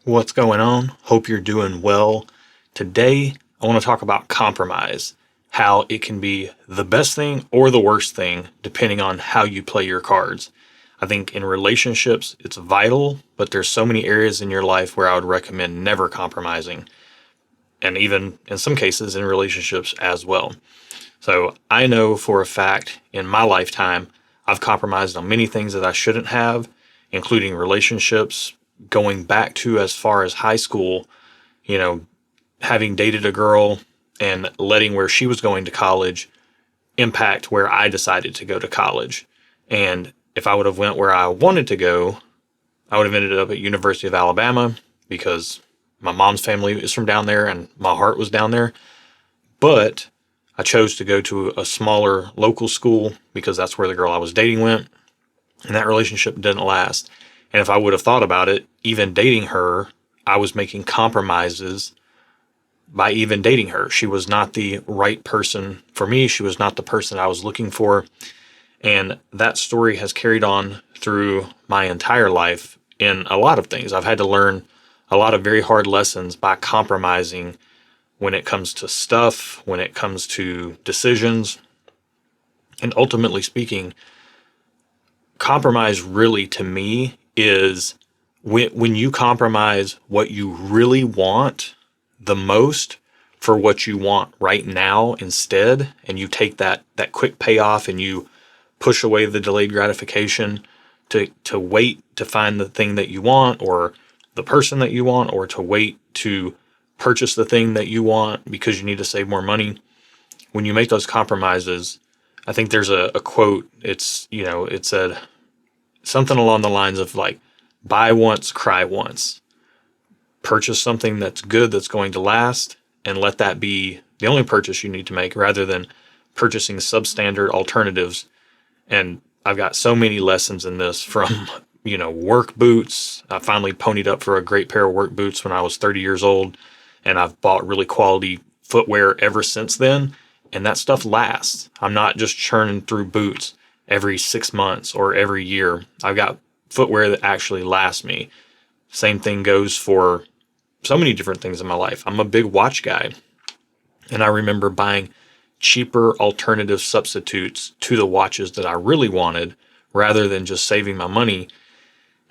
What's going on? Hope you're doing well. Today, I want to talk about compromise, how it can be the best thing or the worst thing, depending on how you play your cards. I think in relationships, it's vital, but there's so many areas in your life where I would recommend never compromising, and even in some cases in relationships as well. So I know for a fact in my lifetime, I've compromised on many things that I shouldn't have, including relationships, going back to as far as high school, you know, having dated a girl and letting where she was going to college impact where I decided to go to college. And if I would have went where I wanted to go, I would have ended up at University of Alabama because my mom's family is from down there and my heart was down there. But I chose to go to a smaller local school because that's where the girl I was dating went. And that relationship didn't last. And if I would have thought about it, even dating her, I was making compromises by even dating her. She was not the right person for me. She was not the person I was looking for. And that story has carried on through my entire life in a lot of things. I've had to learn a lot of very hard lessons by compromising when it comes to stuff, when it comes to decisions. And ultimately speaking, compromise really to me is when you compromise what you really want the most for what you want right now instead, and you take that quick payoff and you push away the delayed gratification to wait to find the thing that you want or the person that you want, or to wait to purchase the thing that you want because you need to save more money. When you make those compromises, I think there's a quote. It said something along the lines of like, buy once, cry once. Purchase something that's good, that's going to last, and let that be the only purchase you need to make rather than purchasing substandard alternatives. And I've got so many lessons in this from, work boots. I finally ponied up for a great pair of work boots when I was 30 years old, and I've bought really quality footwear ever since then. And that stuff lasts. I'm not just churning through boots every 6 months or every year. I've got footwear that actually lasts me. Same thing goes for so many different things in my life. I'm a big watch guy, and I remember buying cheaper alternative substitutes to the watches that I really wanted rather than just saving my money.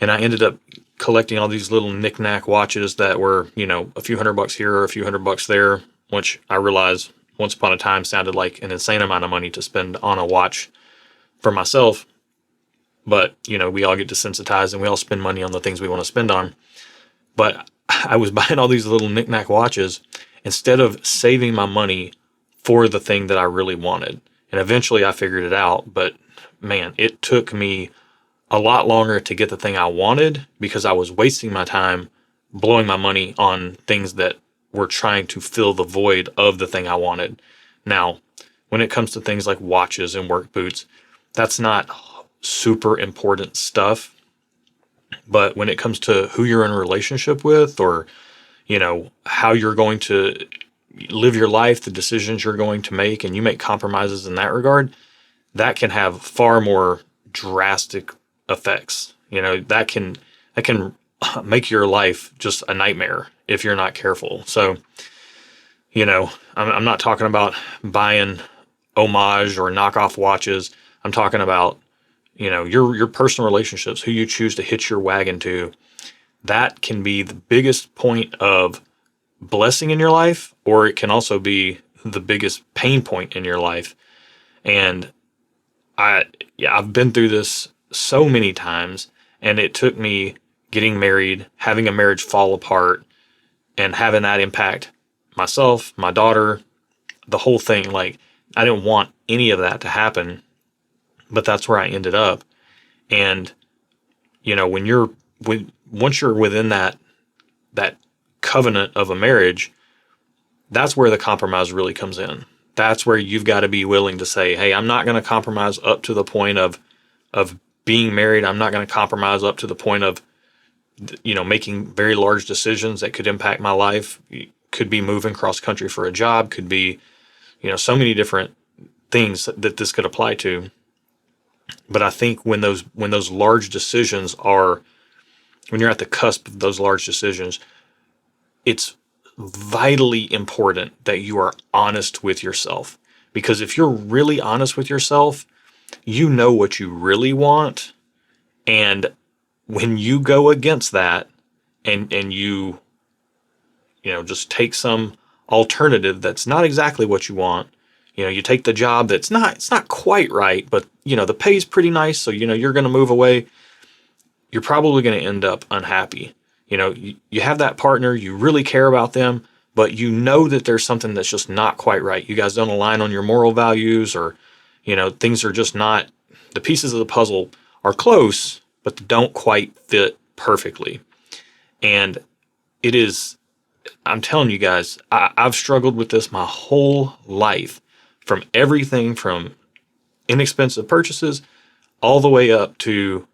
And I ended up collecting all these little knick-knack watches that were, a few $100 here or a few $100 there, which I realized once upon a time sounded like an insane amount of money to spend on a watch for myself. But, we all get desensitized and we all spend money on the things we want to spend on. But I was buying all these little knick-knack watches instead of saving my money for the thing that I really wanted. And eventually I figured it out. But man, it took me a lot longer to get the thing I wanted because I was wasting my time blowing my money on things that were trying to fill the void of the thing I wanted. Now, when it comes to things like watches and work boots, that's not super important stuff. But when it comes to who you're in a relationship with, or, how you're going to live your life, the decisions you're going to make, and you make compromises in that regard, that can have far more drastic effects. That can make your life just a nightmare if you're not careful. So, I'm not talking about buying homage or knockoff watches. I'm talking about, your personal relationships, who you choose to hitch your wagon to. That can be the biggest point of blessing in your life, or it can also be the biggest pain point in your life. And I've been through this so many times, and it took me getting married, having a marriage fall apart, and having that impact myself, my daughter, the whole thing. Like, I didn't want any of that to happen, but that's where I ended up. And, once you're within that covenant of a marriage, that's where the compromise really comes in. That's where you've got to be willing to say, hey, I'm not going to compromise up to the point of being married. I'm not going to compromise up to the point of, making very large decisions that could impact my life. Could be moving cross country for a job, could be, so many different things that this could apply to. But I think when those large decisions are when you're at the cusp of those large decisions, it's vitally important that you are honest with yourself. Because if you're really honest with yourself, you know what you really want. And when you go against that and just take some alternative that's not exactly what you want, you take the job it's not quite right, but the pay's pretty nice, so you're going to move away, you're probably going to end up unhappy. You have that partner, you really care about them, but you know that there's something that's just not quite right. You guys don't align on your moral values, or things are just not, the pieces of the puzzle are close, but they don't quite fit perfectly. And it is, I'm telling you guys, I've struggled with this my whole life, from everything from inexpensive purchases all the way up to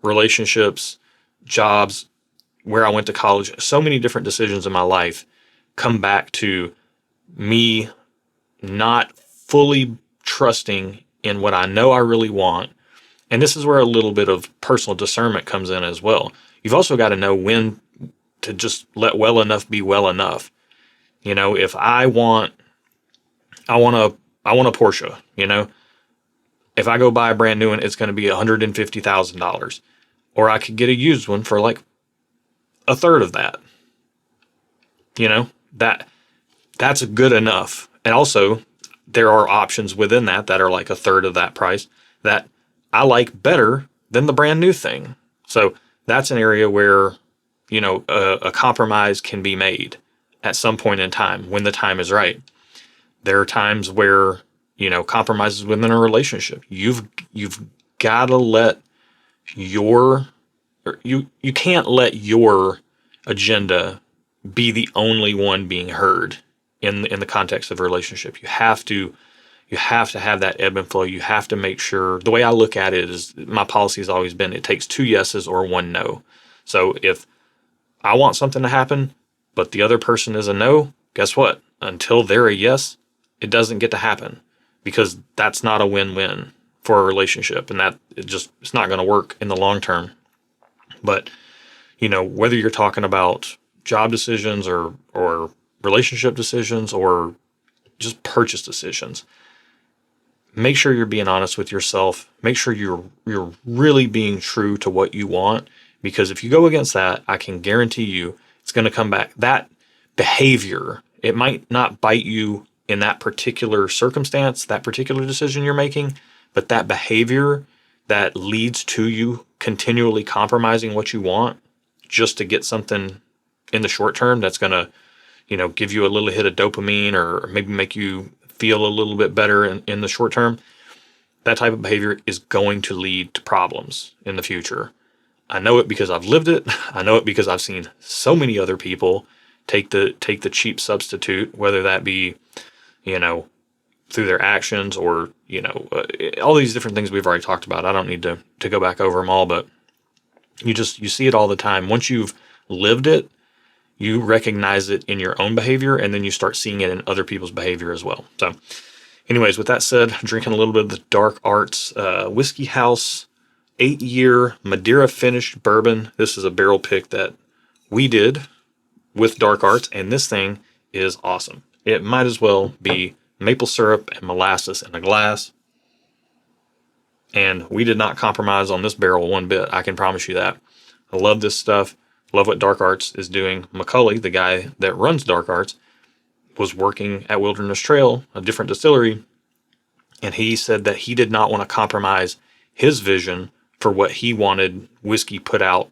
relationships, jobs, where I went to college. So many different decisions in my life come back to me not fully trusting in what I know I really want. And this is where a little bit of personal discernment comes in as well. You've also got to know when to just let well enough be well enough. If I want a Porsche, if I go buy a brand new one, it's going to be $150,000, or I could get a used one for like a third of that. That's good enough. And also, there are options within that are like a third of that price that I like better than the brand new thing. So that's an area where, a compromise can be made at some point in time when the time is right. There are times where, compromises within a relationship. You've got to let you can't let your agenda be the only one being heard in the context of a relationship. You have to have that ebb and flow. You have to make sure. The way I look at it is, my policy has always been, it takes 2 yeses or 1 no. So if I want something to happen, but the other person is a no, guess what? Until they're a yes, it doesn't get to happen, because that's not a win-win for a relationship, and that it's not going to work in the long term. But, whether you're talking about job decisions or relationship decisions or just purchase decisions, make sure you're being honest with yourself. Make sure you're really being true to what you want, because if you go against that, I can guarantee you it's going to come back. That behavior, it might not bite you in that particular circumstance, that particular decision you're making, but that behavior that leads to you continually compromising what you want just to get something in the short term that's going to, give you a little hit of dopamine, or maybe make you feel a little bit better in the short term, that type of behavior is going to lead to problems in the future. I know it because I've lived it. I know it because I've seen so many other people take the cheap substitute, whether that be, through their actions or, all these different things we've already talked about. I don't need to go back over them all, but you see it all the time. Once you've lived it, you recognize it in your own behavior, and then you start seeing it in other people's behavior as well. So anyways, with that said, drinking a little bit of the Dark Arts Whiskey House 8-year Madeira finished bourbon. This is a barrel pick that we did with Dark Arts, and this thing is awesome. It might as well be maple syrup and molasses in a glass. And we did not compromise on this barrel one bit. I can promise you that. I love this stuff. Love what Dark Arts is doing. Macaulay, the guy that runs Dark Arts, was working at Wilderness Trail, a different distillery, and he said that he did not want to compromise his vision for what he wanted whiskey put out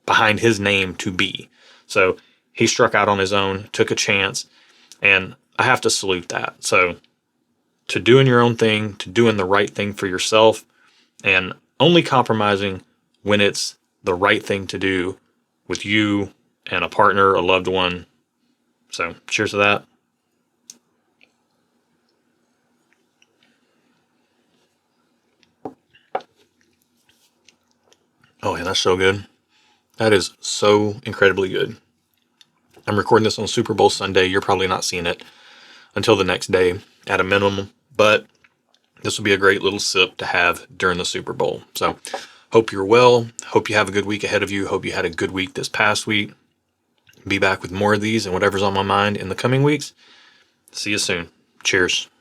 behind his name to be. So he struck out on his own, took a chance, and I have to salute that. So to doing your own thing, to doing the right thing for yourself, and only compromising when it's the right thing to do with you and a partner, a loved one. So cheers to that. Oh, yeah, that's so good. That is so incredibly good. I'm recording this on Super Bowl Sunday. You're probably not seeing it until the next day at a minimum, but this will be a great little sip to have during the Super Bowl. So Hope you're well. Hope you have a good week ahead of you. Hope you had a good week this past week. Be back with more of these and whatever's on my mind in the coming weeks. See you soon. Cheers.